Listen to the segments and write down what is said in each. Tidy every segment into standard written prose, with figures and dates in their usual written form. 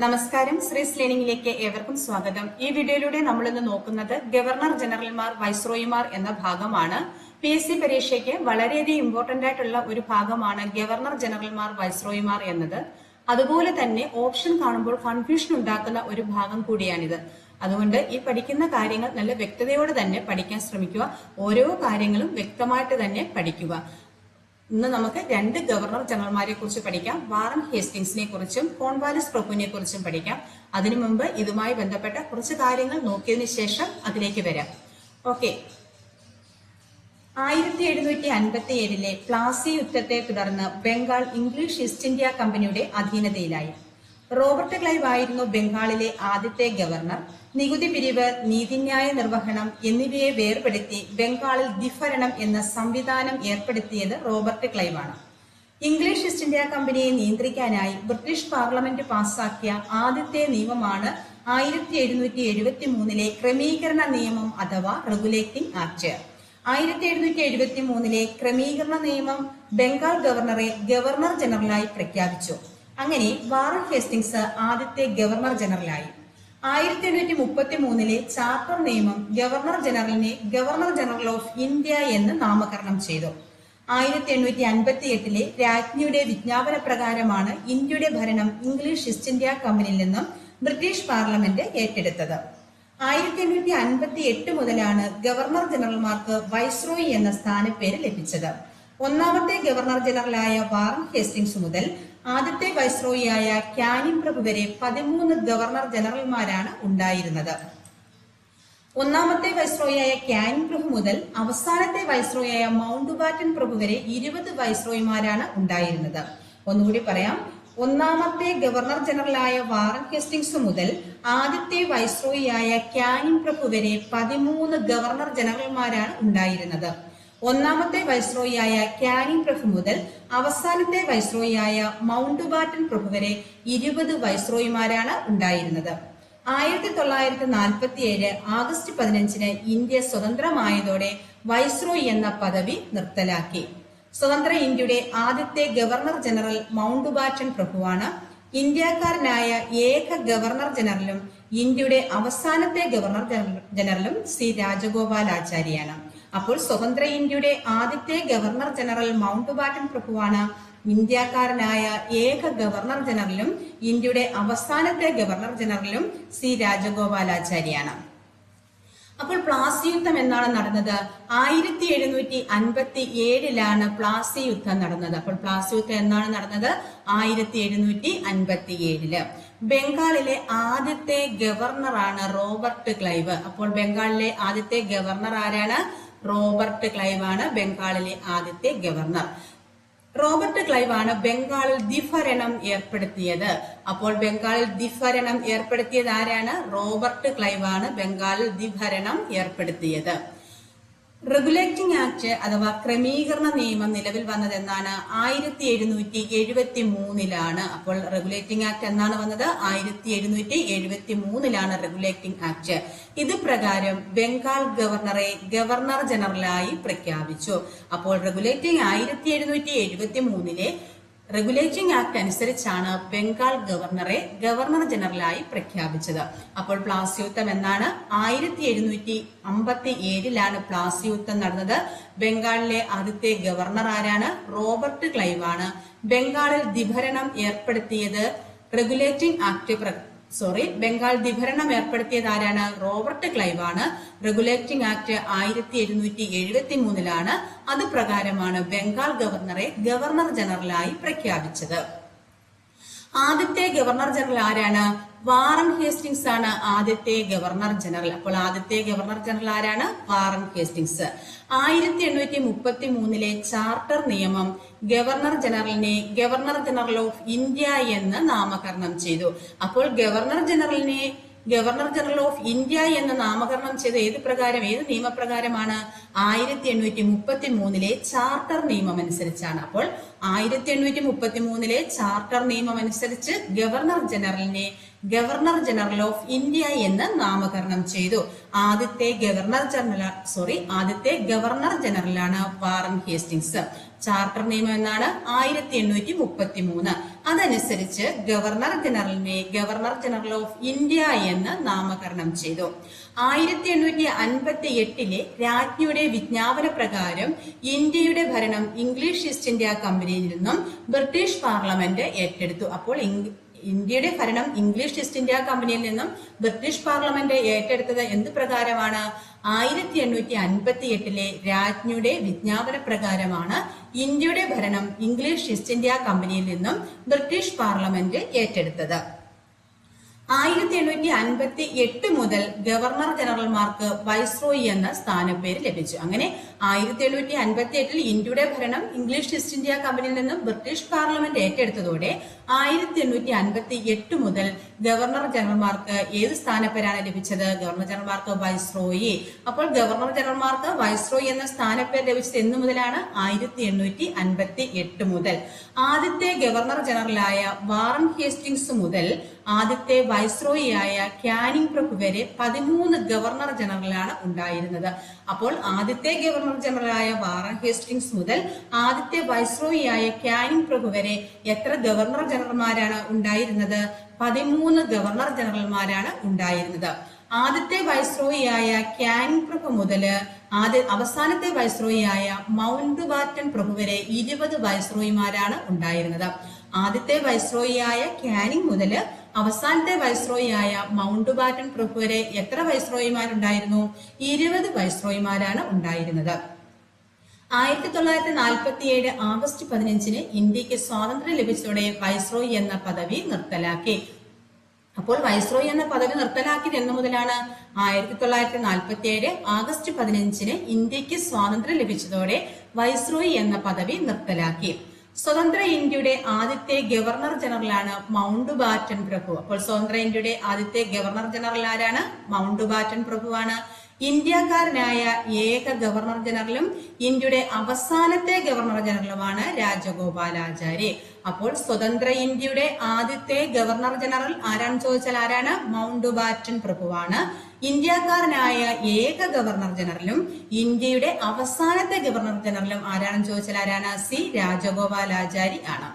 നമസ്കാരം, ശ്രീസ് ലേണിംഗിലേക്ക് ഏവർക്കും സ്വാഗതം. ഈ വീഡിയോയിലൂടെ നമ്മൾ ഇന്ന് നോക്കുന്നത് ഗവർണർ ജനറൽമാർ, വൈസ്രോയിമാർ എന്ന ഭാഗമാണ്. PSC പരീക്ഷയ്ക്ക് വളരെയധികം ഇമ്പോർട്ടന്റ് ആയിട്ടുള്ള ഒരു ഭാഗമാണ് ഗവർണർ ജനറൽമാർ, വൈസ്രോയിമാർ എന്നത്. അതുപോലെ തന്നെ ഓപ്ഷൻ കാണുമ്പോൾ കൺഫ്യൂഷൻ ഉണ്ടാക്കുന്ന ഒരു ഭാഗം കൂടിയാണിത്. അതുകൊണ്ട് ഈ പഠിക്കുന്ന കാര്യങ്ങൾ നല്ല വ്യക്തതയോടെ തന്നെ പഠിക്കാൻ ശ്രമിക്കുക. ഓരോ കാര്യങ്ങളും വ്യക്തമായിട്ട് തന്നെ പഠിക്കുക. ഇന്ന് നമുക്ക് രണ്ട് ഗവർണർ ജനറൽമാരെ കുറിച്ച് പഠിക്കാം. വാറൻ ഹേസ്റ്റിംഗ്സിനെ കുറിച്ചും കോൺവാലിസ് പ്രഭുവിനെ കുറിച്ചും പഠിക്കാം. അതിനു മുമ്പ് ഇതുമായി ബന്ധപ്പെട്ട കുറച്ച് കാര്യങ്ങൾ നോക്കിയതിനു ശേഷം അതിലേക്ക് വരാം. ഓക്കെ, 1757 പ്ലാസി യുദ്ധത്തെ തുടർന്ന് ബംഗാൾ ഇംഗ്ലീഷ് ഈസ്റ്റ് ഇന്ത്യ കമ്പനിയുടെ അധീനതയിലായി. റോബർട്ട് ക്ലൈവ് ആയിരുന്നു ബംഗാളിലെ ആദ്യത്തെ ഗവർണർ. നികുതി പിരിവ്, നീതിന്യായ നിർവഹണം എന്നിവയെ വേർപെടുത്തി ബംഗാളിൽ ദ്വിഭരണം എന്ന സംവിധാനം ഏർപ്പെടുത്തിയത് റോബർട്ട് ക്ലൈവ് ആണ്. ഇംഗ്ലീഷ് ഈസ്റ്റ് ഇന്ത്യ കമ്പനിയെ നിയന്ത്രിക്കാനായി ബ്രിട്ടീഷ് പാർലമെന്റ് പാസാക്കിയ ആദ്യത്തെ നിയമമാണ് 1773 ക്രമീകരണ നിയമം അഥവാ റെഗുലേറ്റിംഗ് ആക്ട്. 1773 ക്രമീകരണ നിയമം ബംഗാൾ ഗവർണറെ ഗവർണർ ജനറലായി പ്രഖ്യാപിച്ചു. അങ്ങനെ വാറൻ ഹേസ്റ്റിംഗ്സ് ആദ്യത്തെ ഗവർണർ ജനറലായി. 1833 ചാർട്ടർ നിയമം ഗവർണർ ജനറലിനെ ഗവർണർ ജനറൽ ഓഫ് ഇന്ത്യ എന്ന് നാമകരണം ചെയ്തു. 1858 രാജ്ഞിയുടെ വിജ്ഞാപന പ്രകാരമാണ് ഇന്ത്യയുടെ ഭരണം ഇംഗ്ലീഷ് ഈസ്റ്റ് ഇന്ത്യ കമ്പനിയിൽ നിന്നും ബ്രിട്ടീഷ് പാർലമെന്റ് ഏറ്റെടുത്തത്. 1858 മുതലാണ് ഗവർണർ ജനറൽമാർക്ക് വൈസ്രോയി എന്ന സ്ഥാനപ്പേര് ലഭിച്ചത്. ഒന്നാമത്തെ ഗവർണർ ജനറലായ വാറൻ ഹേസ്റ്റിംഗ്സ് മുതൽ ആദ്യത്തെ വൈസ്രോയിയായ ക്യാനിംഗ് പ്രഭു വരെ 13 ഗവർണർ ജനറൽമാരാണ് ഉണ്ടായിരുന്നത്. ഒന്നാമത്തെ വൈസ്രോയിയായ ക്യാനിംഗ് പ്രഭു മുതൽ അവസാനത്തെ വൈസ്രോയിയായ മൗണ്ട് ബാറ്റൻ പ്രഭു വരെ 20 വൈസ്രോയിമാരാണ് ഉണ്ടായിരുന്നത്. ഒന്നുകൂടി പറയാം. ഒന്നാമത്തെ ഗവർണർ ജനറലായ വാറൻ ഹേസ്റ്റിംഗ്സ് മുതൽ ആദ്യത്തെ വൈസ്രോയിയായ ക്യാനിംഗ് പ്രഭു വരെ 13 ഗവർണർ ജനറൽമാരാണ് ഉണ്ടായിരുന്നത്. ഒന്നാമത്തെ വൈസ്രോയിയായ ക്യാനിംഗ് പ്രഭു മുതൽ അവസാനത്തെ വൈസ്രോയിയായ മൗണ്ട് ബാറ്റൻ പ്രഭു വരെ 20 വൈസ്രോയിമാരാണ് ഉണ്ടായിരുന്നത്. 1947 ആഗസ്റ്റ് 15 ഇന്ത്യ സ്വതന്ത്രമായതോടെ വൈസ്രോയി എന്ന പദവി നിർത്തലാക്കി. സ്വതന്ത്ര ഇന്ത്യയുടെ ആദ്യത്തെ ഗവർണർ ജനറൽ മൗണ്ട് ബാറ്റൻ പ്രഭുവാണ്. ഇന്ത്യക്കാരനായ ഏക ഗവർണർ ജനറലും ഇന്ത്യയുടെ അവസാനത്തെ ഗവർണർ ജനറലും സി രാജഗോപാലാചാരിയാണ്. അപ്പോൾ സ്വതന്ത്ര ഇന്ത്യയുടെ ആദ്യത്തെ ഗവർണർ ജനറൽ മൗണ്ട് ബാറ്റൻ പ്രഭുവാണ്. ഇന്ത്യക്കാരനായ ഏക ഗവർണർ ജനറലും ഇന്ത്യയുടെ അവസാനത്തെ ഗവർണർ ജനറലും സി രാജഗോപാലാചാരിയാണ്. അപ്പോൾ പ്ലാസി യുദ്ധം എന്നാണ് നടന്നത്? 1757 പ്ലാസി യുദ്ധം നടന്നത്. അപ്പോൾ പ്ലാസി യുദ്ധം എന്നാണ് നടന്നത്? 1757. ബംഗാളിലെ ആദ്യത്തെ ഗവർണറാണ് റോബർട്ട് ക്ലൈവ്. അപ്പോൾ ബംഗാളിലെ ആദ്യത്തെ ഗവർണർ ആരാണ്? റോബർട്ട് ക്ലൈവ് ആണ് ബംഗാളിലെ ആദ്യത്തെ ഗവർണർ. റോബർട്ട് ക്ലൈവ് ആണ് ബംഗാളിൽ ദ്വിഭരണം ഏർപ്പെടുത്തിയത്. അപ്പോൾ ബംഗാളിൽ ദ്വിഭരണം ഏർപ്പെടുത്തിയത് ആരാണ്? റോബർട്ട് ക്ലൈവ് ആണ് ബംഗാളിൽ ദ്വിഭരണം ഏർപ്പെടുത്തിയത്. റെഗുലേറ്റിംഗ് ആക്ട് അഥവാ ക്രമീകരണ നിയമം നിലവിൽ വന്നത് എന്നാണ്? 1773. അപ്പോൾ റെഗുലേറ്റിംഗ് ആക്ട് എന്നാണ് വന്നത്? 1773 റെഗുലേറ്റിംഗ് ആക്ട്. ഇത് പ്രകാരം ബംഗാൾ ഗവർണറെ ഗവർണർ ജനറലായി പ്രഖ്യാപിച്ചു. അപ്പോൾ റെഗുലേറ്റിംഗ് 1773 റെഗുലേറ്റിംഗ് ആക്ട് അനുസരിച്ചാണ് ബംഗാൾ ഗവർണറെ ഗവർണർ ജനറലായി പ്രഖ്യാപിച്ചത്. അപ്പോൾ പ്ലാസി യുദ്ധം എന്നാണ്? 1757 പ്ലാസി യുദ്ധം നടന്നത്. ബംഗാളിലെ ആദ്യത്തെ ഗവർണർ ആരാണ്? റോബർട്ട് ക്ലൈവ് ആണ്. ബംഗാളിൽ ദ്വിഭരണം ഏർപ്പെടുത്തിയത് റെഗുലേറ്റിംഗ് ആക്ട് ബംഗാൾ ദ്വിഭരണം ഏർപ്പെടുത്തിയത് ആരാണ്? റോബർട്ട് ക്ലൈവ് ആണ്. റെഗുലേറ്റിംഗ് ആക്ട് 1773 അത് പ്രകാരമാണ് ബംഗാൾ ഗവർണറെ ഗവർണർ ജനറലായി പ്രഖ്യാപിച്ചത്. ആദ്യത്തെ ഗവർണർ ജനറൽ ആരാണ്? വാറൻ ഹേസ്റ്റിംഗ്സ് ആണ് ആദ്യത്തെ ഗവർണർ ജനറൽ. അപ്പോൾ ആദ്യത്തെ ഗവർണർ ജനറൽ ആരാണ്? Warren Hastings. 1833 ചാർട്ടർ നിയമം ഗവർണർ ജനറലിനെ ഗവർണർ ജനറൽ ഓഫ് ഇന്ത്യ എന്ന് നാമകരണം ചെയ്തു. അപ്പോൾ ഗവർണർ ജനറലിനെ ഗവർണർ ജനറൽ ഓഫ് ഇന്ത്യ എന്ന് നാമകരണം ചെയ്ത ഏത് നിയമപ്രകാരമാണ്? 1833 ചാർട്ടർ നിയമം അനുസരിച്ചാണ്. അപ്പോൾ 1833 ചാർട്ടർ നിയമം അനുസരിച്ച് ഗവർണർ ജനറലിനെ ഗവർണർ ജനറൽ ഓഫ് ഇന്ത്യ എന്ന് നാമകരണം ചെയ്തു. ആദ്യത്തെ ഗവർണർ ജനറലാണ് വാറൻ ഹേസ്റ്റിംഗ്സ്. ചാർട്ടർ നിയമം എന്നാണ്? 1833. അതനുസരിച്ച് ഗവർണർ ജനറലിനെ ഗവർണർ ജനറൽ ഓഫ് ഇന്ത്യ എന്ന് നാമകരണം ചെയ്തു. 1858 രാജ്ഞിയുടെ വിജ്ഞാപന പ്രകാരം ഇന്ത്യയുടെ ഭരണം ഇംഗ്ലീഷ് ഈസ്റ്റ് ഇന്ത്യ കമ്പനിയിൽ നിന്നും ബ്രിട്ടീഷ് പാർലമെന്റ് ഏറ്റെടുത്തു. അപ്പോൾ ഇന്ത്യയുടെ ഭരണം ഇംഗ്ലീഷ് ഈസ്റ്റ് ഇന്ത്യ കമ്പനിയിൽ നിന്നും ബ്രിട്ടീഷ് പാർലമെന്റ് ഏറ്റെടുത്തത് എന്ത് പ്രകാരമാണ്? 1858 രാജ്ഞിയുടെ വിജ്ഞാപന പ്രകാരമാണ് ഇന്ത്യയുടെ ഭരണം ഇംഗ്ലീഷ് ഈസ്റ്റ് ഇന്ത്യ കമ്പനിയിൽ നിന്നും ബ്രിട്ടീഷ് പാർലമെന്റ് ഏറ്റെടുത്തത്. 1858 മുതൽ ഗവർണർ ജനറൽമാർക്ക് വൈസ്രോയി എന്ന സ്ഥാനപ്പേര് ലഭിച്ചു. അങ്ങനെ 1858 ഇന്ത്യയുടെ ഭരണം ഇംഗ്ലീഷ് ഈസ്റ്റ് ഇന്ത്യ കമ്പനിയിൽ നിന്നും ബ്രിട്ടീഷ് പാർലമെന്റ് ഏറ്റെടുത്തതോടെ 1858 മുതൽ ഗവർണർ ജനറൽമാർക്ക് ഏത് സ്ഥാനപ്പേരാണ് ലഭിച്ചത്? ഗവർണർ ജനറൽമാർക്ക് വൈസ്രോയി. അപ്പോൾ ഗവർണർ ജനറൽമാർക്ക് വൈസ്രോയി എന്ന സ്ഥാനപ്പേര് ലഭിച്ചത് എന്ന് മുതലാണ്? 1858 മുതൽ. ആദ്യത്തെ ഗവർണർ ജനറലായ വാറൻ ഹേസ്റ്റിംഗ്സ് മുതൽ ആദ്യത്തെ വൈസ്രോയിയായ ക്യാനിംഗ് പ്രഭു വരെ 13 ഗവർണർ ജനറലാണ് ഉണ്ടായിരുന്നത്. അപ്പോൾ ആദ്യത്തെ ഗവർണർ ജനറലായ വാറൻ ഹേസ്റ്റിംഗ്സ് മുതൽ ആദ്യത്തെ വൈസ്രോയിയായ ക്യാനിംഗ് പ്രഭു വരെ എത്ര ഗവർണർ ജനറൽമാരാണ് ഉണ്ടായിരുന്നത്? 13 ഗവർണർ ജനറൽമാരാണ് ഉണ്ടായിരുന്നത്. ആദ്യത്തെ വൈസ്രോയിയായ ക്യാനിംഗ് പ്രഭു മുതൽ അവസാനത്തെ വൈസ്രോയിയായ മൗണ്ട് ബാറ്റൻ പ്രഭു വരെ 20 വൈസ്രോയിമാരാണ് ഉണ്ടായിരുന്നത്. ആദ്യത്തെ വൈസ്രോയിയായ ക്യാനിംഗ് മുതൽ അവസാനത്തെ വൈസ്രോയിയായ മൗണ്ട് ബാറ്റൻ പ്രഭു വരെ എത്ര വൈസ്രോയിമാരുണ്ടായിരുന്നു? 20 വൈസ്രോയിമാരാണ് ഉണ്ടായിരുന്നത്. 1947 ആഗസ്റ്റ് 15 ഇന്ത്യക്ക് സ്വാതന്ത്ര്യം ലഭിച്ചതോടെ വൈസ്രോയി എന്ന പദവി നിർത്തലാക്കി. അപ്പോൾ വൈസ്രോയി എന്ന പദവി നിർത്തലാക്കിയത് എന്ന് മുതലാണ്? 1947 ആഗസ്റ്റ് 15 ഇന്ത്യക്ക് സ്വാതന്ത്ര്യം ലഭിച്ചതോടെ വൈസ്രോയി എന്ന പദവി നിർത്തലാക്കി. സ്വതന്ത്ര ഇന്ത്യയുടെ ആദ്യത്തെ ഗവർണർ ജനറലാണ് മൗണ്ട് ബാറ്റൻ പ്രഭു. അപ്പോൾ സ്വതന്ത്ര ഇന്ത്യയുടെ ആദ്യത്തെ ഗവർണർ ജനറൽ ആരാണ്? മൗണ്ട് ബാറ്റൻ പ്രഭുവാണ്. ഇന്ത്യക്കാരനായ ഏക ഗവർണർ ജനറലും ഇന്ത്യയുടെ അവസാനത്തെ ഗവർണർ ജനറലുമാണ് രാജഗോപാലാചാരി. അപ്പോൾ സ്വതന്ത്ര ഇന്ത്യയുടെ ആദ്യത്തെ ഗവർണർ ജനറൽ ആരാണെന്ന് ചോദിച്ചാൽ ആരാണ്? മൗണ്ട് ബാറ്റൻ പ്രഭുവാണ്. ഇന്ത്യക്കാരനായ ഏക ഗവർണർ ജനറലും ഇന്ത്യയുടെ അവസാനത്തെ ഗവർണർ ജനറലും ആരാണെന്ന് ചോദിച്ചാൽ ആരാണ്? സി രാജഗോപാലാചാരി ആണ്.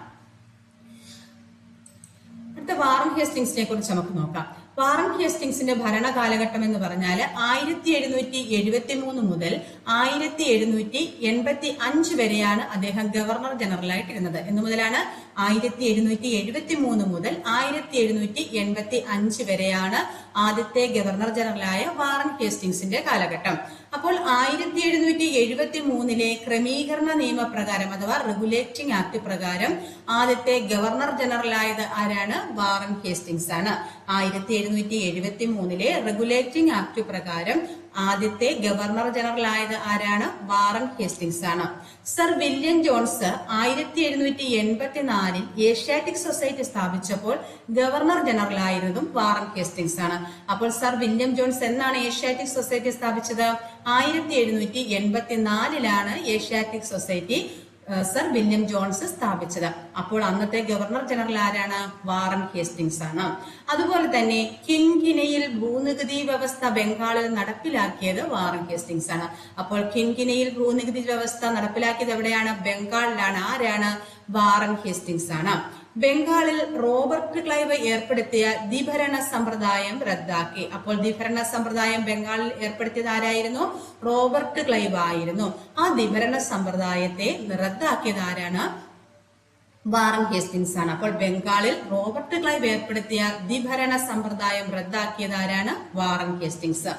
അടുത്ത വാറൻ ഹേസ്റ്റിംഗ്സിനെ കുറിച്ച് നമുക്ക് നോക്കാം. വാറൻ ഹേസ്റ്റിംഗ്സിന്റെ ഭരണ കാലഘട്ടം എന്ന് പറഞ്ഞാൽ 1773 മുതൽ 1785 വരെയാണ് അദ്ദേഹം ഗവർണർ ജനറൽ ആയിട്ടിരുന്നത്. എന്ന് മുതലാണ്? 1773 മുതൽ 1785 വരെയാണ് ആദ്യത്തെ ഗവർണർ ജനറലായ വാറൻ ഹേസ്റ്റിംഗ്സിന്റെ കാലഘട്ടം. അപ്പോൾ 1773 ക്രമീകരണ നിയമപ്രകാരം അഥവാ റെഗുലേറ്റിംഗ് ആക്ട് പ്രകാരം ആദ്യത്തെ ഗവർണർ ജനറൽ ആയത് ആരാണ്? വാറൻ ഹേസ്റ്റിംഗ്സ് ആണ്. 1773 റെഗുലേറ്റിംഗ് ആക്ട് പ്രകാരം ആദ്യത്തെ ഗവർണർ ജനറൽ ആയത് ആരാണ്? വാറൻ ഹേസ്റ്റിംഗ്സ് ആണ്. Sir William Jones 1784 Asiatic society സ്ഥാപിച്ചപ്പോൾ ഗവർണർ ജനറൽ ആയിരുന്നതും വാറൻ ഹേസ്റ്റിംഗ്സ് ആണ്. അപ്പോൾ സർ വില്യം ജോൺസ് എന്നാണ് ഏഷ്യാറ്റിക് സൊസൈറ്റി സ്ഥാപിച്ചത്? 1784 Asiatic society sir William Jones സ്ഥാപിച്ചത്. അപ്പോൾ അന്നത്തെ ഗവർണർ ജനറൽ ആരാണ്? വാറൻ ഹേസ്റ്റിംഗ്സ് ആണ്. അതുപോലെ തന്നെ കിൻകിനയിൽ ഭൂനികുതി വ്യവസ്ഥ ബംഗാളിൽ നടപ്പിലാക്കിയത് വാറൻ ഹേസ്റ്റിംഗ്സ് ആണ്. അപ്പോൾ കിൻകിനയിൽ ഭൂനികുതി വ്യവസ്ഥ നടപ്പിലാക്കിയത് എവിടെയാണ്? ബംഗാളിലാണ്. ആരാണ്? വാറൻ ഹേസ്റ്റിംഗ്സ് ആണ്. ബംഗാളിൽ റോബർട്ട് ക്ലൈവ് ഏർപ്പെടുത്തിയ ദ്വിഭരണ സമ്പ്രദായം റദ്ദാക്കി. അപ്പോൾ ദ്വിഭരണ സമ്പ്രദായം ബംഗാളിൽ ഏർപ്പെടുത്തിയത് ആരായിരുന്നു? റോബർട്ട് ക്ലൈവ് ആയിരുന്നു. ആ ദ്വിഭരണ സമ്പ്രദായത്തെ റദ്ദാക്കിയത് ആരാണ്? വാറൻ ഹേസ്റ്റിംഗ്സ് ആണ്. അപ്പോൾ ബംഗാളിൽ റോബർട്ട് ക്ലൈവ് ഏർപ്പെടുത്തിയ ദ്വിഭരണ സമ്പ്രദായം റദ്ദാക്കിയത് ആരാണ്? Warren Hastings.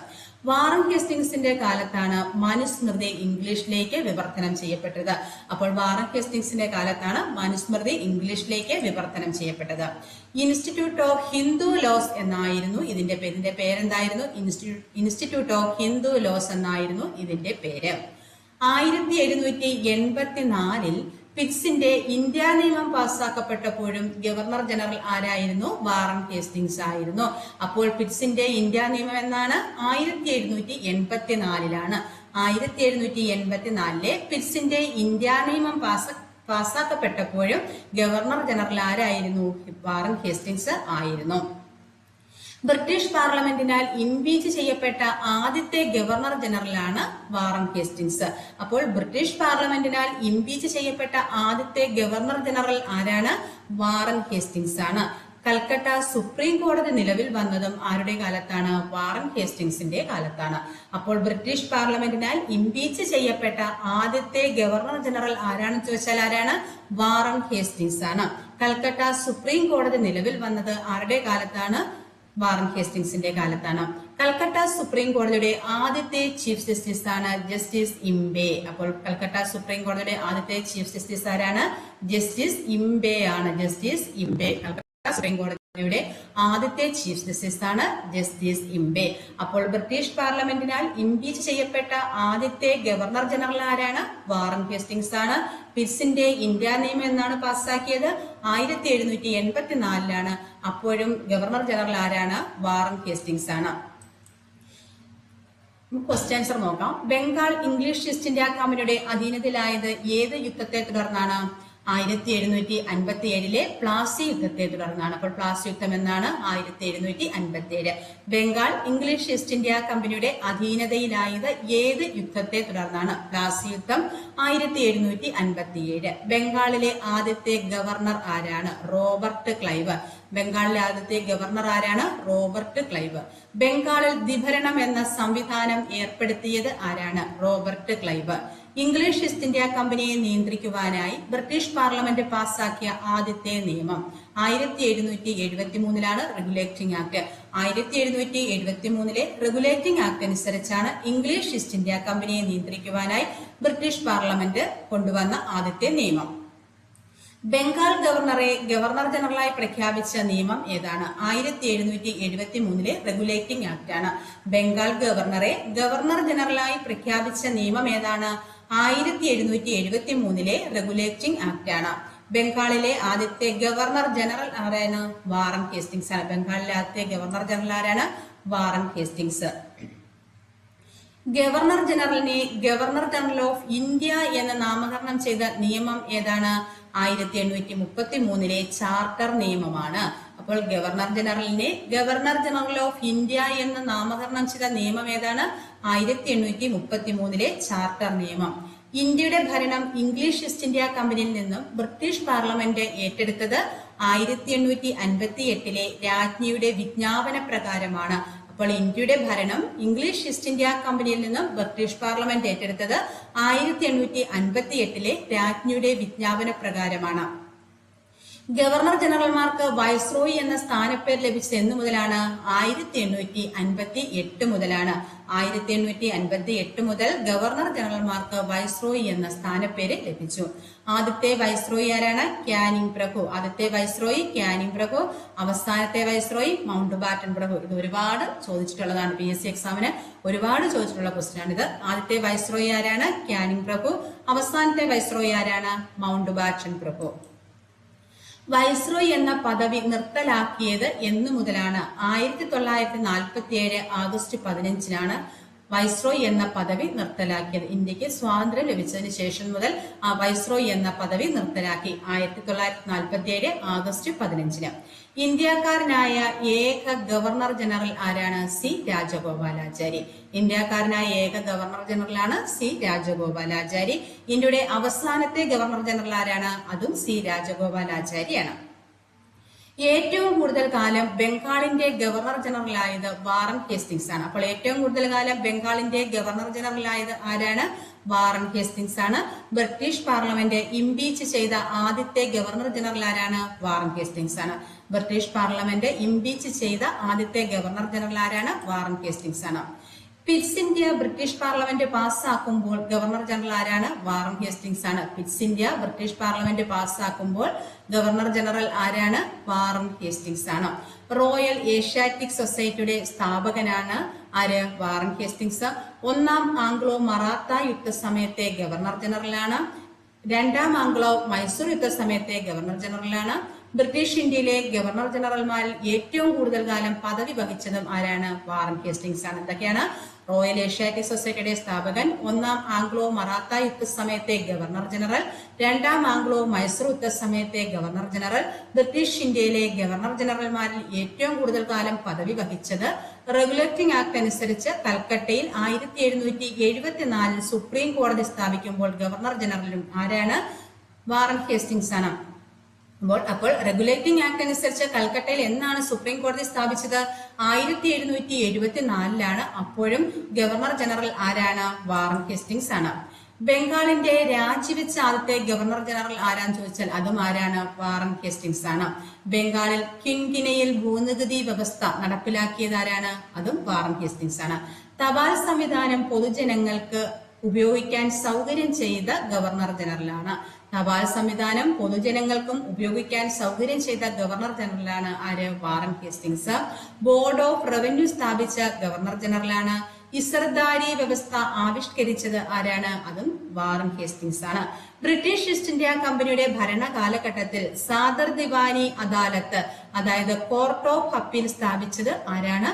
വാറൻ ഹേസ്റ്റിംഗ്സിന്റെ കാലത്താണ് മനുസ്മൃതി ഇംഗ്ലീഷിലേക്ക് വിവർത്തനം ചെയ്യപ്പെട്ടത്. അപ്പോൾ വാറൻ ഹേസ്റ്റിംഗ്സിന്റെ കാലത്താണ് മനുസ്മൃതി ഇംഗ്ലീഷിലേക്ക് വിവർത്തനം ചെയ്യപ്പെട്ടത്. ഇൻസ്റ്റിറ്റ്യൂട്ട് ഓഫ് ഹിന്ദു ലോസ് എന്നായിരുന്നു ഇതിന്റെ പേര്. ഇതിന്റെ പേരെന്തായിരുന്നു? ഇൻസ്റ്റിറ്റ്യൂട്ട് ഓഫ് ഹിന്ദു ലോസ് എന്നായിരുന്നു ഇതിന്റെ പേര്. 1784 പിറ്റ്സിന്റെ ഇന്ത്യ നിയമം പാസ്സാക്കപ്പെട്ടപ്പോഴും ഗവർണർ ജനറൽ ആരായിരുന്നു? വാറൻ ഹേസ്റ്റിംഗ്സ് ആയിരുന്നു. അപ്പോൾ പിറ്റ്സിന്റെ ഇന്ത്യ നിയമം എന്നാണ്? 1784 1784 പിറ്റ്സിന്റെ ഇന്ത്യ നിയമം പാസ്സാക്കപ്പെട്ടപ്പോഴും ഗവർണർ ജനറൽ ആരായിരുന്നു? വാറൻ ഹേസ്റ്റിംഗ്സ് ആയിരുന്നു. ബ്രിട്ടീഷ് പാർലമെന്റിനാൽ ഇംപീച്ച് ചെയ്യപ്പെട്ട ആദ്യത്തെ ഗവർണർ ജനറലാണ് വാറൻ ഹേസ്റ്റിംഗ്സ്. അപ്പോൾ ബ്രിട്ടീഷ് പാർലമെന്റിനാൽ ഇംപീച്ച് ചെയ്യപ്പെട്ട ആദ്യത്തെ ഗവർണർ ജനറൽ ആരാണ്? വാറൻ ഹേസ്റ്റിംഗ്സ് ആണ്. കൽക്കട്ട സുപ്രീം കോടതി നിലവിൽ വന്നതും ആരുടെ കാലത്താണ്? വാറൻ ഹേസ്റ്റിംഗ്സിന്റെ കാലത്താണ്. അപ്പോൾ ബ്രിട്ടീഷ് പാർലമെന്റിനാൽ ഇംപീച്ച് ചെയ്യപ്പെട്ട ആദ്യത്തെ ഗവർണർ ജനറൽ ആരാണെന്ന് ചോദിച്ചാൽ ആരാണ്? വാറൻ ഹേസ്റ്റിംഗ്സ് ആണ്. കൽക്കട്ട സുപ്രീം കോടതി നിലവിൽ വന്നത് ആരുടെ കാലത്താണ്? വാറൻ ഹേസ്റ്റിംഗ്സിന്റെ കാലത്താണ്. കൽക്കട്ട സുപ്രീം കോടതിയുടെ ആദ്യത്തെ ചീഫ് ജസ്റ്റിസ് ആണ് ജസ്റ്റിസ് ഇംബെ. അപ്പോൾ കൽക്കട്ട സുപ്രീം കോടതിയുടെ ആദ്യത്തെ ചീഫ് ജസ്റ്റിസ് ആരാണ്? ജസ്റ്റിസ് ഇംബെ ആണ്. ജസ്റ്റിസ് ഇംബെ കൽക്കട്ട സുപ്രീം കോടതിയുടെ ആദ്യത്തെ ചീഫ് ജസ്റ്റിസ് ആണ് ജസ്റ്റിസ് ഇംബെ. അപ്പോൾ ബ്രിട്ടീഷ് പാർലമെന്റിനാൽ ഇംപീച്ച് ചെയ്യപ്പെട്ട ആദ്യത്തെ ഗവർണർ ജനറൽ ആരാണ്? വാറൻ ഹേസ്റ്റിംഗ്സ് ആണ്. പിറ്റ്സിന്റെ ഇന്ത്യ നിയമം എന്നാണ് പാസ്സാക്കിയത്? 1784 അപ്പോഴും ഗവർണർ ജനറൽ ആരാണ്? വാറൻ ഹേസ്റ്റിംഗ്സ് ആണ്. ക്വസ്റ്റ്യൻ ആൻസർ നോക്കാം. ബംഗാൾ ഇംഗ്ലീഷ് ഈസ്റ്റ് ഇന്ത്യ കമ്പനിയുടെ അധീനതയിലായത് ഏത് യുദ്ധത്തെ തുടർന്നാണ്? 1757 പ്ലാസി യുദ്ധത്തെ തുടർന്നാണ്. അപ്പോൾ പ്ലാസി യുദ്ധം എന്നാണ്? 1757. ബംഗാൾ ഇംഗ്ലീഷ് ഈസ്റ്റ് ഇന്ത്യ കമ്പനിയുടെ അധീനതയിലായത് ഏത് യുദ്ധത്തെ തുടർന്നാണ്? പ്ലാസി യുദ്ധം 1757. ബംഗാളിലെ ആദ്യത്തെ ഗവർണർ ആരാണ്? Robert Clive. ബംഗാളിലെ ആദ്യത്തെ ഗവർണർ ആരാണ്? Robert Clive. ബംഗാളിൽ ദ്വിഭരണം എന്ന സംവിധാനം ഏർപ്പെടുത്തിയത് ആരാണ്? Robert Clive. English east India കമ്പനിയെ നിയന്ത്രിക്കുവാനായി ബ്രിട്ടീഷ് പാർലമെന്റ് പാസാക്കിയ ആദ്യത്തെ നിയമം 1773 റെഗുലേറ്റിംഗ് ആക്ട്. 1773 റെഗുലേറ്റിംഗ് ആക്ട് അനുസരിച്ചാണ് ഇംഗ്ലീഷ് ഈസ്റ്റ് ഇന്ത്യ കമ്പനിയെ നിയന്ത്രിക്കുവാനായി ബ്രിട്ടീഷ് പാർലമെന്റ് കൊണ്ടുവന്ന ആദ്യത്തെ നിയമം. ബംഗാൾ ഗവർണറെ ഗവർണർ ജനറലായി പ്രഖ്യാപിച്ച നിയമം ഏതാണ്? 1773 റെഗുലേറ്റിംഗ് ആക്ട് ആണ്. ബംഗാൾ ഗവർണറെ ഗവർണർ ജനറലായി പ്രഖ്യാപിച്ച നിയമം ഏതാണ്? 1773 റെഗുലേറ്റിംഗ് ആക്ട് ആണ്. ബംഗാളിലെ ആദ്യത്തെ ഗവർണർ ജനറൽ ആരാണ്? വാറൻ ഹേസ്റ്റിംഗ്സ് ആണ്. ബംഗാളിലെ ആദ്യത്തെ ഗവർണർ ജനറൽ ആരാണ്? Warren Hastings. ഗവർണർ ജനറലിനെ ഗവർണർ ജനറൽ ഓഫ് ഇന്ത്യ എന്ന് നാമകരണം ചെയ്ത നിയമം ഏതാണ്? 1833 ചാർട്ടർ നിയമമാണ്. അപ്പോൾ ഗവർണർ ജനറലിനെ ഗവർണർ ജനറൽ ഓഫ് ഇന്ത്യ എന്ന് നാമകരണം ചെയ്ത നിയമം ഏതാണ്? 1833 ചാർട്ടർ നിയമം. ഇന്ത്യയുടെ ഭരണം ഇംഗ്ലീഷ് ഈസ്റ്റ് ഇന്ത്യ കമ്പനിയിൽ നിന്നും ബ്രിട്ടീഷ് പാർലമെന്റ് ഏറ്റെടുത്തത് 1858 രാജ്ഞിയുടെ വിജ്ഞാപന പ്രകാരമാണ്. അപ്പോൾ ഇന്ത്യയുടെ ഭരണം ഇംഗ്ലീഷ് ഈസ്റ്റ് ഇന്ത്യ കമ്പനിയിൽ നിന്നും ബ്രിട്ടീഷ് പാർലമെന്റ് ഏറ്റെടുത്തത് 1858 രാജ്ഞിയുടെ വിജ്ഞാപന പ്രകാരമാണ്. ഗവർണർ ജനറൽമാർക്ക് വൈസ്രോയി എന്ന സ്ഥാനപ്പേര് ലഭിച്ചത് എന്നു മുതലാണ്? 1858 മുതലാണ്. 1858 മുതൽ ഗവർണർ ജനറൽമാർക്ക് വൈസ്രോയി എന്ന സ്ഥാനപ്പേര് ലഭിച്ചു. ആദ്യത്തെ വൈസ്രോയി ആരാണ്? ക്യാനിംഗ് പ്രഭു. ആദ്യത്തെ വൈസ്രോയി ക്യാനിംഗ് പ്രഭു. അവസാനത്തെ വൈസ്രോയി മൗണ്ട് ബാറ്റൻ പ്രഭു. ഇത് ഒരുപാട് ചോദിച്ചിട്ടുള്ളതാണ്. PSC എക്സാമിന് ഒരുപാട് ചോദിച്ചിട്ടുള്ള ക്വസ്റ്റ്യൻ ആണിത്. ആദ്യത്തെ വൈസ്രോയി ആരാണ്? ക്യാനിംഗ് പ്രഭു. അവസാനത്തെ വൈസ്രോയി ആരാണ്? മൗണ്ട് ബാറ്റൻ പ്രഭു. വൈസ്രോയി എന്ന പദവി നിർത്തലാക്കിയത് എന്നു മുതലാണ്? 1947 ആഗസ്റ്റ് 15 വൈസ്രോയി എന്ന പദവി നിർത്തലാക്കിയത്. ഇന്ത്യക്ക് സ്വാതന്ത്ര്യം ലഭിച്ചതിന് ശേഷം മുതൽ ആ വൈസ്രോയി എന്ന പദവി നിർത്തലാക്കി. 1947 ആഗസ്റ്റ് 15. ഇന്ത്യക്കാരനായ ഏക ഗവർണർ ജനറൽ ആരാണ്? സി രാജഗോപാലാചാരി. ഇന്ത്യക്കാരനായ ഏക ഗവർണർ ജനറലാണ് സി രാജഗോപാലാചാരി. ഇന്ത്യയുടെ അവസാനത്തെ ഗവർണർ ജനറൽ ആരാണ്? അതും സി രാജഗോപാലാചാരിയാണ്. ഏറ്റവും കൂടുതൽ കാലം ബംഗാളിന്റെ ഗവർണർ ജനറലായത് വാറൻ ഹേസ്റ്റിംഗ്സ് ആണ്. അപ്പോൾ ഏറ്റവും കൂടുതൽ കാലം ബംഗാളിന്റെ ഗവർണർ ജനറലായത് ആരാണ്? വാറൻ ഹേസ്റ്റിംഗ്സ് ആണ്. ബ്രിട്ടീഷ് പാർലമെന്റ് ഇംപീച്ച് ചെയ്ത ആദ്യത്തെ ഗവർണർ ജനറൽ ആരാണ്? വാറൻ ഹേസ്റ്റിംഗ്സ് ആണ്. ബ്രിട്ടീഷ് പാർലമെന്റ് ഇംപീച്ച് ചെയ്ത ആദ്യത്തെ ഗവർണർ ജനറൽ ആരാണ്? വാറൻ ഹേസ്റ്റിംഗ്സ് ആണ്. പിറ്റ്സ് ഇന്ത്യ ബ്രിട്ടീഷ് പാർലമെന്റ് പാസ്സാക്കുമ്പോൾ ഗവർണർ ജനറൽ ആരാണ്? വാറൻ ഹേസ്റ്റിംഗ്സ് ആണ്. പിറ്റ്സ് ഇന്ത്യ ബ്രിട്ടീഷ് പാർലമെന്റ് പാസ്സാക്കുമ്പോൾ ഗവർണർ ജനറൽ ആരാണ്? വാറൻ ഹേസ്റ്റിംഗ്സ് ആണ്. റോയൽ ഏഷ്യാറ്റിക് സൊസൈറ്റിയുടെ സ്ഥാപകനാണ് ആര്? Warren Hastings. ഒന്നാം ആംഗ്ലോ മറാത്ത യുദ്ധ സമയത്തെ ഗവർണർ ജനറലാണ്. രണ്ടാം ആംഗ്ലോ മൈസൂർ യുദ്ധ സമയത്തെ ഗവർണർ ജനറലാണ്. ബ്രിട്ടീഷ് ഇന്ത്യയിലെ ഗവർണർ ജനറൽമാരിൽ ഏറ്റവും കൂടുതൽ കാലം പദവി വഹിച്ചതും ആരാണ്? വാറൻ ഹേസ്റ്റിംഗ്സ് ആണ്. എന്തൊക്കെയാണ്? റോയൽ ഏഷ്യാറ്റിക് സൊസൈറ്റിയുടെ സ്ഥാപകൻ, ഒന്നാം ആംഗ്ലോ മറാത്ത യുദ്ധ സമയത്തെ ഗവർണർ ജനറൽ, രണ്ടാം ആംഗ്ലോ മൈസൂർ യുദ്ധ സമയത്തെ ഗവർണർ ജനറൽ. ബ്രിട്ടീഷ് ഇന്ത്യയിലെ ഗവർണർ ജനറൽമാരിൽ ഏറ്റവും കൂടുതൽ കാലം പദവി വഹിച്ചത്. റെഗുലേറ്റിംഗ് ആക്ട് അനുസരിച്ച് കൽക്കട്ടയിൽ 1774 സുപ്രീം കോടതി സ്ഥാപിക്കുമ്പോൾ ഗവർണർ ജനറലും ആരാണ്? വാറൻ ഹേസ്റ്റിംഗ്സ് ആണ്. അപ്പോൾ റെഗുലേറ്റിംഗ് ആക്ട് അനുസരിച്ച് കൽക്കട്ടയിൽ എന്നാണ് സുപ്രീം കോടതി സ്ഥാപിച്ചത്? 1774 അപ്പോഴും ഗവർണർ ജനറൽ ആരാണ്? വാറൻ ഹേസ്റ്റിംഗ്സ് ആണ്. ബംഗാളിന്റെ രാജിവെച്ച ആദ്യത്തെ ഗവർണർ ജനറൽ ആരാന്ന് ചോദിച്ചാൽ അതും ആരാണ്? വാറൻ ഹേസ്റ്റിംഗ്സ് ആണ്. ബംഗാളിൽ കിൻകിനയിൽ ഭൂനികുതി വ്യവസ്ഥ നടപ്പിലാക്കിയത് ആരാണ്? അതും വാറൻ ഹേസ്റ്റിംഗ്സ് ആണ്. തപാൽ സംവിധാനം പൊതുജനങ്ങൾക്ക് ഉപയോഗിക്കാൻ സൗകര്യം ചെയ്ത ഗവർണർ ജനറലാണ്. തപാൽ സംവിധാനം പൊതുജനങ്ങൾക്കും ഉപയോഗിക്കാൻ സൗകര്യം ചെയ്ത ഗവർണർ ജനറലാണ് ആര്? Warren Hastings. Board of revenue സ്ഥാപിച്ച ഗവർണർ ജനറലാണ്. ഇസർദാരി വ്യവസ്ഥ ആവിഷ്കരിച്ചത് ആരാണ്? അതും വാറൻ ഹേസ്റ്റിംഗ്സ് ആണ്. ബ്രിട്ടീഷ് ഈസ്റ്റ് ഇന്ത്യ കമ്പനിയുടെ ഭരണ കാലഘട്ടത്തിൽ സാദർ ദിവാനി അദാലത്ത്, അതായത് കോർട്ട് ഓഫ് അപ്പീൽ സ്ഥാപിച്ചത് ആരാണ്?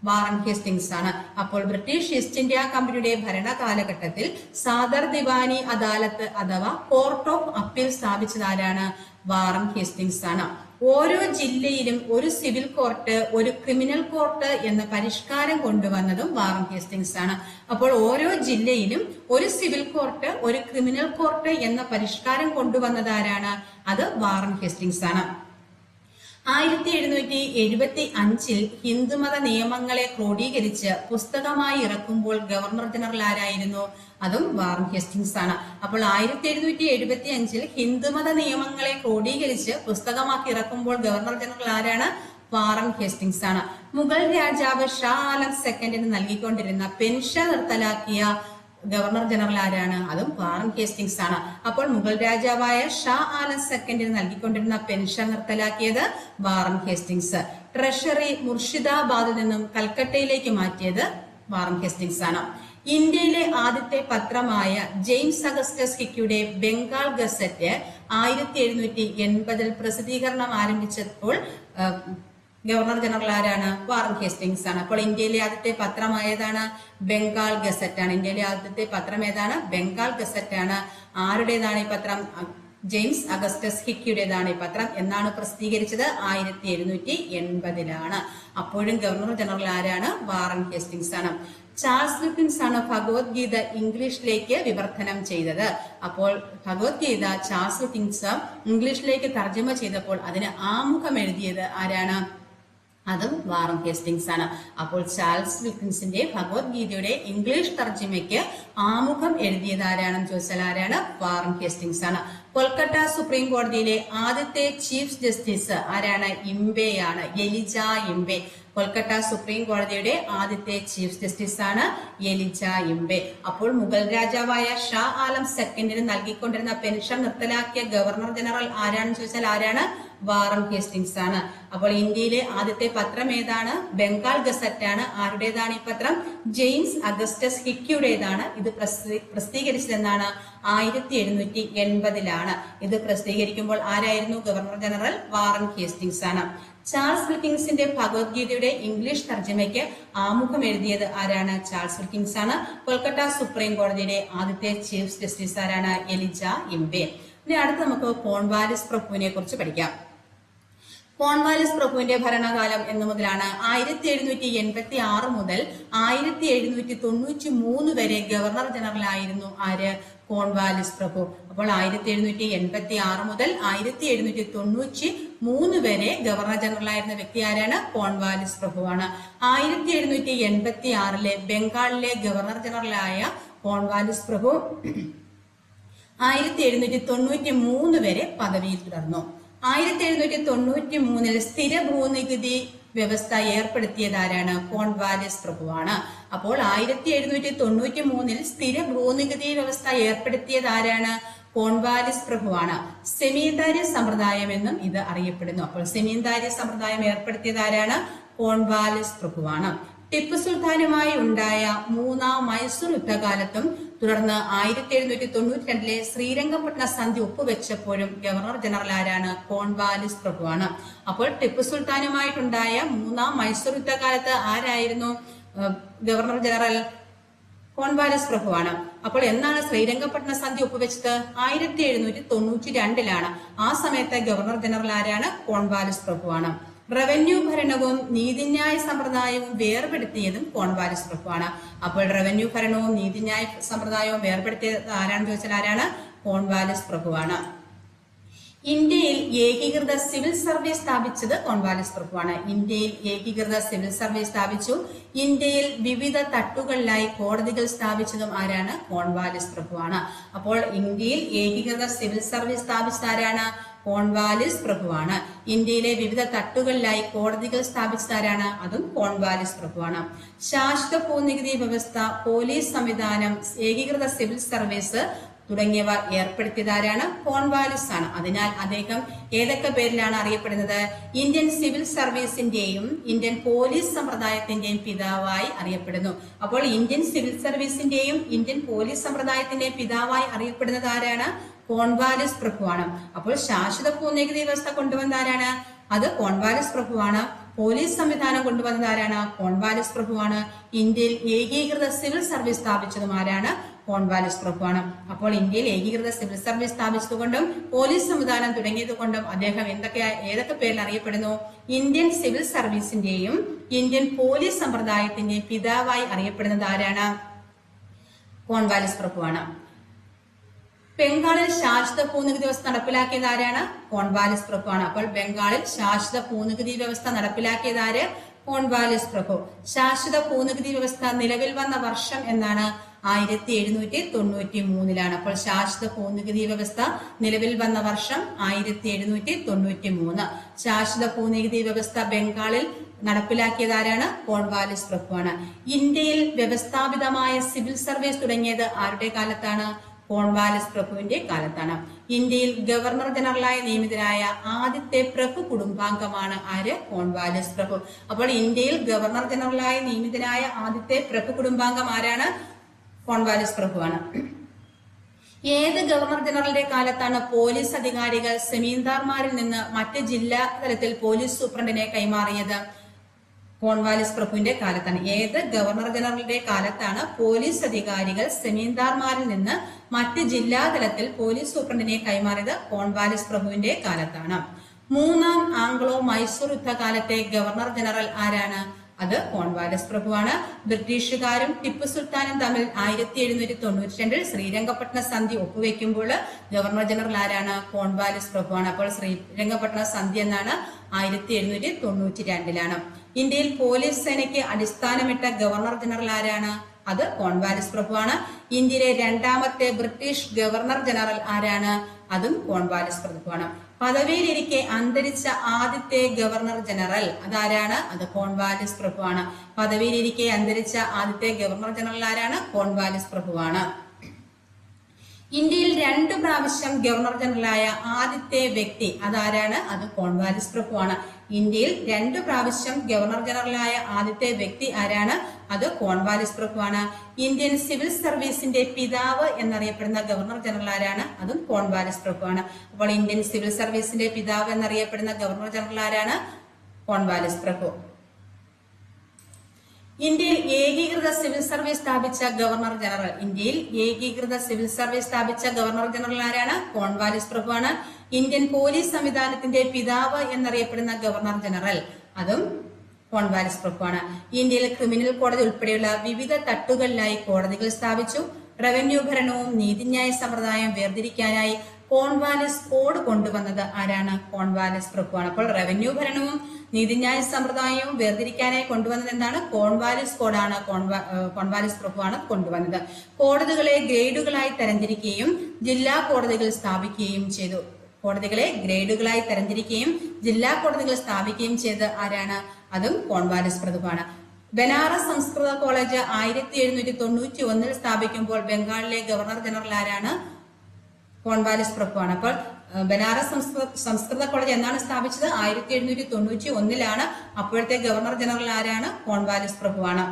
വാറൻ ഹേസ്റ്റിംഗ്സ് ആണ്. അപ്പോൾ ബ്രിട്ടീഷ് ഈസ്റ്റ് ഇന്ത്യ കമ്പനിയുടെ ഭരണ കാലഘട്ടത്തിൽ സാദർ ദിവാനി അദാലത്ത് അഥവാ കോർട്ട് ഓഫ് അപ്പീൽ സ്ഥാപിച്ചത് ആരാണ്? വാറൻ ഹേസ്റ്റിംഗ്സ് ആണ്. ഓരോ ജില്ലയിലും ഒരു സിവിൽ കോർട്ട്, ഒരു ക്രിമിനൽ കോർട്ട് എന്ന പരിഷ്കാരം കൊണ്ടുവന്നതും വാറൻ ഹേസ്റ്റിംഗ്സ് ആണ്. അപ്പോൾ ഓരോ ജില്ലയിലും ഒരു സിവിൽ കോർട്ട്, ഒരു ക്രിമിനൽ കോർട്ട് എന്ന പരിഷ്കാരം കൊണ്ടുവന്നത് ആരാണ്? അത് വാറൻ ഹേസ്റ്റിംഗ്സ് ആണ്. 1775 ഹിന്ദുമത നിയമങ്ങളെ ക്രോഡീകരിച്ച് പുസ്തകമായി ഇറക്കുമ്പോൾ ഗവർണർ ജനറൽ ആരായിരുന്നു? അതും വാറൻ ഹേസ്റ്റിംഗ്സ് ആണ്. അപ്പോൾ 1775 ഹിന്ദുമത നിയമങ്ങളെ ക്രോഡീകരിച്ച് പുസ്തകമാക്കി ഇറക്കുമ്പോൾ ഗവർണർ ജനറൽ ആരാണ്? വാറൻ ഹേസ്റ്റിംഗ്സ് ആണ്. മുഗൾ രാജാവ് Shah Alam സെക്കൻഡിന് നൽകിക്കൊണ്ടിരുന്ന pension നിർത്തലാക്കിയ governor general ആരാണ്? അതും വാറൻ ഹേസ്റ്റിംഗ്സ് ആണ്. അപ്പോൾ മുഗൾ രാജാവായ Shah Alam സെക്കൻഡിന് നൽകിക്കൊണ്ടിരുന്ന pension നിർത്തലാക്കിയത് Warren Hastings. Treasury മുർഷിദാബാദിൽ നിന്നും കൽക്കട്ടയിലേക്ക് മാറ്റിയത് വാറൻ ഹേസ്റ്റിംഗ്സ് ആണ്. ഇന്ത്യയിലെ ആദ്യത്തെ പത്രമായ ജെയിംസ് അഗസ്റ്റസ് ഹിക്കിയുടെ ബംഗാൾ ഗസറ്റ് 1780 പ്രസിദ്ധീകരണം ആരംഭിച്ചപ്പോൾ ഗവർണർ ജനറൽ ആരാണ്? വാറൻ ഹേസ്റ്റിംഗ്സ് ആണ്. അപ്പോൾ ഇന്ത്യയിലെ ആദ്യത്തെ പത്രം ഏതാണ്? ബംഗാൾ ഗസറ്റ് ആണ്. ഇന്ത്യയിലെ ആദ്യത്തെ പത്രം ഏതാണ്? ബംഗാൾ ഗസറ്റ് ആണ്. ആരുടേതാണ് ഈ പത്രം? ജെയിംസ് അഗസ്റ്റസ് ഹിക്കിയുടേതാണ് ഈ പത്രം. എന്നാണ് പ്രസിദ്ധീകരിച്ചത്? 1780. അപ്പോഴും ഗവർണർ ജനറൽ ആരാണ്? വാറൻ ഹേസ്റ്റിംഗ്സ് ആണ്. ചാൾസ് വിൽക്കിൻസ് ആണ് ഭഗവത്ഗീത ഇംഗ്ലീഷിലേക്ക് വിവർത്തനം ചെയ്തത്. അപ്പോൾ ഭഗവത്ഗീത ചാൾസ് വിൽക്കിൻസ് ഇംഗ്ലീഷിലേക്ക് തർജ്ജമ ചെയ്തപ്പോൾ അതിന് ആമുഖം എഴുതിയത് ആരാണ്? അതും വാറൻ ഹേസ്റ്റിംഗ്സ് ആണ്. അപ്പോൾ ചാൾസ് വിൽക്കിൻസിന്റെ ഭഗവത്ഗീതയുടെ ഇംഗ്ലീഷ് തർജ്ജമയ്ക്ക് ആമുഖം എഴുതിയത് ആരാണെന്ന് ചോദിച്ചാൽ ആരാണ്? വാറൻ ഹേസ്റ്റിംഗ്സ് ആണ്. കൊൽക്കത്ത സുപ്രീം കോടതിയിലെ ആദ്യത്തെ ചീഫ് ജസ്റ്റിസ് ആരാണ്? ഇംബെയാണ്, എലിജ ഇംബെ. കൊൽക്കത്ത സുപ്രീം കോടതിയുടെ ആദ്യത്തെ ചീഫ് ജസ്റ്റിസ് ആണ് എലിജ ഇംബെ. അപ്പോൾ മുഗൾ രാജാവായ Shah Alam സെക്കൻഡിന് നൽകിക്കൊണ്ടിരുന്ന pension നിർത്തലാക്കിയ governor general ആരാണെന്ന് ചോദിച്ചാൽ ആരാണ്? വാറൻ ഹേസ്റ്റിംഗ്സ് ആണ്. അപ്പോൾ ഇന്ത്യയിലെ ആദ്യത്തെ പത്രം ഏതാണ്? ബംഗാൾ ഗസറ്റ് ആണ്. ആരുടേതാണ് ഈ പത്രം? ജെയിംസ് അഗസ്റ്റസ് ഹിക്കിയുടേതാണ്. ഇത് പ്രസിദ്ധീകരിച്ചതെന്നാണ്? 1780. ഇത് പ്രസിദ്ധീകരിക്കുമ്പോൾ ആരായിരുന്നു ഗവർണർ ജനറൽ? വാറൻ ഹേസ്റ്റിംഗ്സ് ആണ്. ചാൾസ് വിൽക്കിൻസിന്റെ ഭഗവത്ഗീതയുടെ ഇംഗ്ലീഷ് തർജ്ജമയ്ക്ക് ആമുഖം എഴുതിയത് ആരാണ്? ചാൾസ് വിൽക്കിൻസ് ആണ്. കൊൽക്കത്ത സുപ്രീം കോടതിയുടെ ആദ്യത്തെ ചീഫ് ജസ്റ്റിസ് ആരാണ്? എലിജ ഇംബെ. ഇനി അടുത്ത് നമുക്ക് കോൺവാലിസ് പ്രഭുവിനെ കുറിച്ച് പഠിക്കാം. കോൺവാലിസ് പ്രഭുവിന്റെ ഭരണകാലം എന്നു മുതലാണ്? 1786 മുതൽ 1793 വരെ ഗവർണർ ജനറൽ ആയിരുന്നു ആര്? കോൺവാലിസ് പ്രഭു. അപ്പോൾ 1786 മുതൽ 1793 വരെ ഗവർണർ ജനറൽ ആയിരുന്ന വ്യക്തി ആരാണ്? കോൺവാലിസ് പ്രഭുവാണ്. 1786 ബംഗാളിലെ ഗവർണർ ജനറലായ കോൺവാലിസ് പ്രഭു 1793 വരെ പദവിയിൽ തുടർന്നു. 1793 സ്ഥിര ഭൂനികുതി വ്യവസ്ഥ ഏർപ്പെടുത്തിയത് ആരാണ്? കോൺവാലിസ് പ്രഭുവാണ്. അപ്പോൾ 1793 സ്ഥിര ഭൂനികുതി വ്യവസ്ഥ ഏർപ്പെടുത്തിയത് ആരാണ്? കോൺവാലിസ് പ്രഭുവാണ്. സെമീന്ദാരി സമ്പ്രദായം എന്നും ഇത് അറിയപ്പെടുന്നു. അപ്പോൾ സെമീന്ദാരി സമ്പ്രദായം ഏർപ്പെടുത്തിയത് ആരാണ്? കോൺവാലിസ് പ്രഭുവാണ്. ടിപ്പു സുൽത്താനുമായി ഉണ്ടായ മൂന്നാം മൈസൂർ യുദ്ധകാലത്തും തുടർന്ന് 1792 ശ്രീരംഗപട്ടണ സന്ധി ഒപ്പുവെച്ചപ്പോഴും ഗവർണർ ജനറൽ ആരാണ്? കോൺവാലിസ് പ്രഭുവാണ്. അപ്പോൾ ടിപ്പു സുൽത്താനുമായിട്ടുണ്ടായ മൂന്നാം മൈസൂർ യുദ്ധകാലത്ത് ആരായിരുന്നു ഗവർണർ ജനറൽ? കോൺവാലിസ് പ്രഭുവാണ്. അപ്പോൾ എന്നാണ് ശ്രീരംഗപട്ടണ സന്ധി ഒപ്പുവെച്ചത്? 1792. ആ സമയത്ത് ഗവർണർ ജനറൽ ആരാണ്? കോൺവാലിസ് പ്രഭുവാണ്. റവന്യൂ ഭരണവും നീതിന്യായ സമ്പ്രദായവും വേർപെടുത്തിയതും കോൺവാലിസ് പ്രഭുവാണ്. അപ്പോൾ റവന്യൂ ഭരണവും നീതിന്യായ സമ്പ്രദായവും വേർപെടുത്തിയത് ആരാണെന്ന് ചോദിച്ചാൽ ആരാണ്? കോൺവാലിസ് പ്രഭുവാണ്. ഇന്ത്യയിൽ ഏകീകൃത സിവിൽ സർവീസ് സ്ഥാപിച്ചത് കോൺവാലിസ് പ്രഭുവാണ്. ഇന്ത്യയിൽ ഏകീകൃത സിവിൽ സർവീസ് സ്ഥാപിച്ചു. ഇന്ത്യയിൽ വിവിധ തട്ടുകളിലായി കോടതികൾ സ്ഥാപിച്ചതും ആരാണ്? കോൺവാലിസ് പ്രഭുവാണ്. അപ്പോൾ ഇന്ത്യയിൽ ഏകീകൃത സിവിൽ സർവീസ് സ്ഥാപിച്ചത് ആരാണ്? കോൺവാലിസ് പ്രഭുവാണ്. ഇന്ത്യയിലെ വിവിധ തട്ടുകളിലായി കോടതികൾ സ്ഥാപിച്ചത് ആരാണ്? അതും കോൺവാലിസ് പ്രഭുവാണ്. ശാശ്വത ഭൂനികുതി വ്യവസ്ഥ, പോലീസ് സംവിധാനം, ഏകീകൃത സിവിൽ സർവീസ് തുടങ്ങിയവ ഏർപ്പെടുത്തിയതാരാണ്? കോൺവാലിസ് ആണ്. അതിനാൽ അദ്ദേഹം ഏതൊക്കെ പേരിലാണ് അറിയപ്പെടുന്നത്? ഇന്ത്യൻ സിവിൽ സർവീസിന്റെയും ഇന്ത്യൻ പോലീസ് സമ്പ്രദായത്തിന്റെയും പിതാവായി അറിയപ്പെടുന്നു. അപ്പോൾ ഇന്ത്യൻ സിവിൽ സർവീസിന്റെയും ഇന്ത്യൻ പോലീസ് സമ്പ്രദായത്തിന്റെയും പിതാവായി അറിയപ്പെടുന്നത് ആരാണ്? കോൺവാലിസ് പ്രഭുവാണ്. അപ്പോൾ ശാശ്വത ഭൂനികുതി വ്യവസ്ഥ കൊണ്ടുവന്ന ആരാണ്? അത് കോൺവാലിസ് പ്രഭുവാണ്. പോലീസ് സംവിധാനം കൊണ്ടുവന്നത് ആരാണ്? കോൺവാലിസ് പ്രഭുവാണ്. ഇന്ത്യയിൽ ഏകീകൃത സിവിൽ സർവീസ് സ്ഥാപിച്ചതും ആരാണ്? കോൺവാലിസ് പ്രഭുവാണ്. അപ്പോൾ ഇന്ത്യയിൽ ഏകീകൃത സിവിൽ സർവീസ് സ്ഥാപിച്ചതുകൊണ്ടും പോലീസ് സംവിധാനം തുടങ്ങിയത് കൊണ്ടും അദ്ദേഹം ഏതൊക്കെ പേരിൽ അറിയപ്പെടുന്നു? ഇന്ത്യൻ സിവിൽ സർവീസിന്റെയും ഇന്ത്യൻ പോലീസ് സമ്പ്രദായത്തിന്റെയും പിതാവായി അറിയപ്പെടുന്നത് ആരാണ്? കോൺവാലിസ് പ്രഭുവാണ്. ബംഗാളിൽ ശാശ്വത ഭൂനികുതി വ്യവസ്ഥ നടപ്പിലാക്കിയത് ആരാണ്? കോൺവാലിസ് പ്രഭുവാണ്. അപ്പോൾ ബംഗാളിൽ ശാശ്വത ഭൂനികുതി വ്യവസ്ഥ നടപ്പിലാക്കിയത് ആര്? കോൺവാലിസ് പ്രഭു. ശാശ്വത ഭൂനികുതി വ്യവസ്ഥ നിലവിൽ വന്ന വർഷം എന്നാണ്? 1793. അപ്പോൾ ശാശ്വത ഭൂനികുതി വ്യവസ്ഥ നിലവിൽ വന്ന വർഷം 1793. ശാശ്വത ഭൂനികുതി വ്യവസ്ഥ ബംഗാളിൽ നടപ്പിലാക്കിയത് ആരാണ്? കോൺവാലിസ് പ്രഭുവാണ്. ഇന്ത്യയിൽ വ്യവസ്ഥാപിതമായ സിവിൽ സർവീസ് തുടങ്ങിയത് ആരുടെ കാലത്താണ്? കോൺവാലിസ് പ്രഭുവിന്റെ കാലത്താണ്. ഇന്ത്യയിൽ ഗവർണർ ജനറലായി നിയമിതനായ ആദ്യത്തെ പ്രഭു കുടുംബാംഗമാണ് ആര്? കോൺവാലിസ് പ്രഭു. അപ്പോൾ ഇന്ത്യയിൽ ഗവർണർ ജനറലായി നിയമിതനായ ആദ്യത്തെ പ്രഭു കുടുംബാംഗം ആരാണ്? കോൺവാലിസ് പ്രഭുവാണ്. ഏത് ഗവർണർ ജനറലിന്റെ കാലത്താണ് പോലീസ് അധികാരികൾ സെമീന്ദാർമാരിൽ നിന്ന് മറ്റ് ജില്ലാ തലത്തിൽ പോലീസ് സൂപ്രണ്ടിനെ കൈമാറിയത്? കോൺവാലിസ് പ്രഭുവിന്റെ കാലത്താണ്. ഏത് ഗവർണർ ജനറലിന്റെ കാലത്താണ് പോലീസ് അധികാരികൾ സെമീന്ദാർമാരിൽ നിന്ന് മറ്റ് ജില്ലാ തലത്തിൽ പോലീസ് സൂപ്രണ്ടിനെ കൈമാറിയത്? കോൺവാലിസ് പ്രഭുവിന്റെ കാലത്താണ്. മൂന്നാം ആംഗ്ലോ മൈസൂർ യുദ്ധകാലത്തെ ഗവർണർ ജനറൽ ആരാണ്? അത് കോൺവാലിസ് പ്രഭുവാണ്. ബ്രിട്ടീഷുകാരും ടിപ്പു സുൽത്താനും തമ്മിൽ 1792 ശ്രീരംഗപട്ടണ സന്ധി ഒപ്പുവെക്കുമ്പോൾ ഗവർണർ ജനറൽ ആരാണ്? കോൺവാലിസ് പ്രഭുവാണ്. അപ്പോൾ ശ്രീരംഗപട്ടണ സന്ധി എന്നാണ് 1792. ഇന്ത്യയിൽ പോലീസ് സേനയ്ക്ക് അടിസ്ഥാനമിട്ട ഗവർണർ ജനറൽ ആരാണ്? അത് കോൺവാലിസ് പ്രഭുവാണ്. ഇന്ത്യയിലെ രണ്ടാമത്തെ ബ്രിട്ടീഷ് ഗവർണർ ജനറൽ ആരാണ്? അതും കോൺവാലിസ് പ്രഭുവാണ്. പദവിയിലിരിക്കെ അന്തരിച്ച ആദ്യത്തെ ഗവർണർ ജനറൽ അതാരാണ്? അത് കോൺവാലിസ് പ്രഭുവാണ്. പദവിയിലിരിക്കെ അന്തരിച്ച ആദ്യത്തെ ഗവർണർ ജനറൽ ആരാണ്? കോൺവാലിസ് പ്രഭുവാണ്. ഇന്ത്യയിൽ 2 പ്രാവശ്യം ഗവർണർ ജനറലായ ആദ്യത്തെ വ്യക്തി അതാരാണ്? അത് കോൺവാലിസ് പ്രഭുവാണ്. ഇന്ത്യയിൽ 2 പ്രാവശ്യം ഗവർണർ ജനറലായ ആദ്യത്തെ വ്യക്തി ആരാണ്? അത് കോൺവാലിസ് പ്രഭുവാണ്. ഇന്ത്യൻ സിവിൽ സർവീസിന്റെ പിതാവ് എന്നറിയപ്പെടുന്ന ഗവർണർ ജനറൽ ആരാണ്? അതും കോൺവാലിസ് പ്രഭുവാണ്. അപ്പോൾ ഇന്ത്യൻ സിവിൽ സർവീസിന്റെ പിതാവ് എന്നറിയപ്പെടുന്ന ഗവർണർ ജനറൽ ആരാണ്? കോൺവാലിസ് പ്രഭു. ഇന്ത്യയിൽ ഏകീകൃത സിവിൽ സർവീസ് സ്ഥാപിച്ച ഗവർണർ ജനറൽ. ഇന്ത്യയിൽ ഏകീകൃത സിവിൽ സർവീസ് സ്ഥാപിച്ച ഗവർണർ ജനറൽ ആരാണ്? കോൺവാലിസ് പ്രഭുവാണ്. ഇന്ത്യൻ പോലീസ് സംവിധാനത്തിന്റെ പിതാവ് എന്നറിയപ്പെടുന്ന ഗവർണർ ജനറൽ അതും കോൺവാലിസ് പ്രഭുവാണ്. ഇന്ത്യയിൽ ക്രിമിനൽ കോടതി ഉൾപ്പെടെയുള്ള വിവിധ തട്ടുകളിലായി കോടതികൾ സ്ഥാപിച്ചു. റവന്യൂ ഭരണവും നീതിന്യായ സമ്പ്രദായം വേർതിരിക്കാനായി കോൺവാലിസ് കോഡ് കൊണ്ടുവന്നത് ആരാണ്? കോൺവാലിസ് പ്രഭുവാണ്. അപ്പോൾ റവന്യൂ ഭരണവും നീതിന്യായ സമ്പ്രദായവും വേർതിരിക്കാനായി കൊണ്ടുവന്നത് എന്താണ്? കോൺവാലിസ് കോഡാണ്. കോൺവാലിസ് പ്രഭുവാണ് കൊണ്ടുവന്നത്. കോടതികളെ ഗ്രേഡുകളായി തരംതിരിക്കുകയും ജില്ലാ കോടതികൾ സ്ഥാപിക്കുകയും ചെയ്തു. കോടതികളെ ഗ്രേഡുകളായി തരംതിരിക്കുകയും ജില്ലാ കോടതികൾ സ്ഥാപിക്കുകയും ചെയ്ത് ആരാണ്? അതും കോൺവാലിസ് പ്രഭുവാണ്. ബനാറസ് സംസ്കൃത കോളേജ് 1791 സ്ഥാപിക്കുമ്പോൾ ബംഗാളിലെ ഗവർണർ ജനറൽ ആരാണ്? കോൺവാലിസ് പ്രഭുവാണ്. അപ്പോൾ ബനാറസ് സംസ്കൃത കോളേജ് എന്നാണ് സ്ഥാപിച്ചത്? 1791 അപ്പോഴത്തെ ഗവർണർ ജനറൽ ആരാണ്? കോൺവാലിസ് പ്രഭുവാണ്.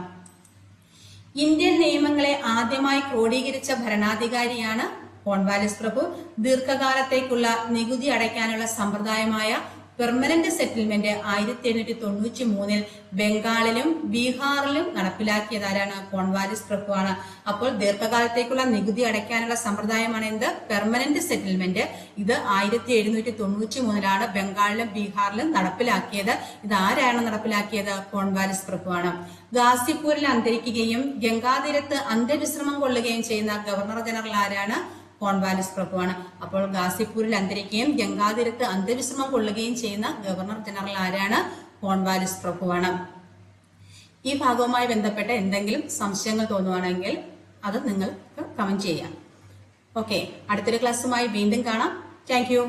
ഇന്ത്യൻ നിയമങ്ങളെ ആദ്യമായി ക്രോഡീകരിച്ച ഭരണാധികാരിയാണ് കോൺവാലിസ് പ്രഭു. ദീർഘകാലത്തേക്കുള്ള നികുതി അടയ്ക്കാനുള്ള സമ്പ്രദായമായ പെർമനന്റ് സെറ്റിൽമെന്റ് 1793 ബംഗാളിലും ബീഹാറിലും നടപ്പിലാക്കിയതാരാണ്? കോൺവാലിസ് പ്രഭുവാണ്. അപ്പോൾ ദീർഘകാലത്തേക്കുള്ള നികുതി അടയ്ക്കാനുള്ള സമ്പ്രദായമാണ് എന്ത്? Permanent settlement. ഇത് 1793 ബംഗാളിലും ബീഹാറിലും നടപ്പിലാക്കിയത്. ഇത് ആരാണ് നടപ്പിലാക്കിയത്? കോൺവാലിസ് പ്രഭുവാണ്. ഗാസിപൂരിൽ അന്തരിക്കുകയും ഗംഗാതീരത്ത് അന്ത്യവിശ്രമം കൊള്ളുകയും ചെയ്യുന്ന ഗവർണർ ജനറൽ ആരാണ്? കോൺവാലിസ് പ്രഭുവാണ്. അപ്പോൾ ഗാസിപൂരിൽ അന്തരിക്കുകയും ഗംഗാതീരത്ത് അന്ത്യവിശ്രമം കൊള്ളുകയും ചെയ്യുന്ന ഗവർണർ ജനറൽ ആരാണ്? കോൺവാലിസ് പ്രഭുവാണ്. ഈ ഭാഗവുമായി ബന്ധപ്പെട്ട എന്തെങ്കിലും സംശയങ്ങൾ തോന്നുവാണെങ്കിൽ അത് നിങ്ങൾക്ക് കമന്റ് ചെയ്യാം. ഓക്കെ, അടുത്തൊരു ക്ലാസ്സുമായി വീണ്ടും കാണാം. Thank you.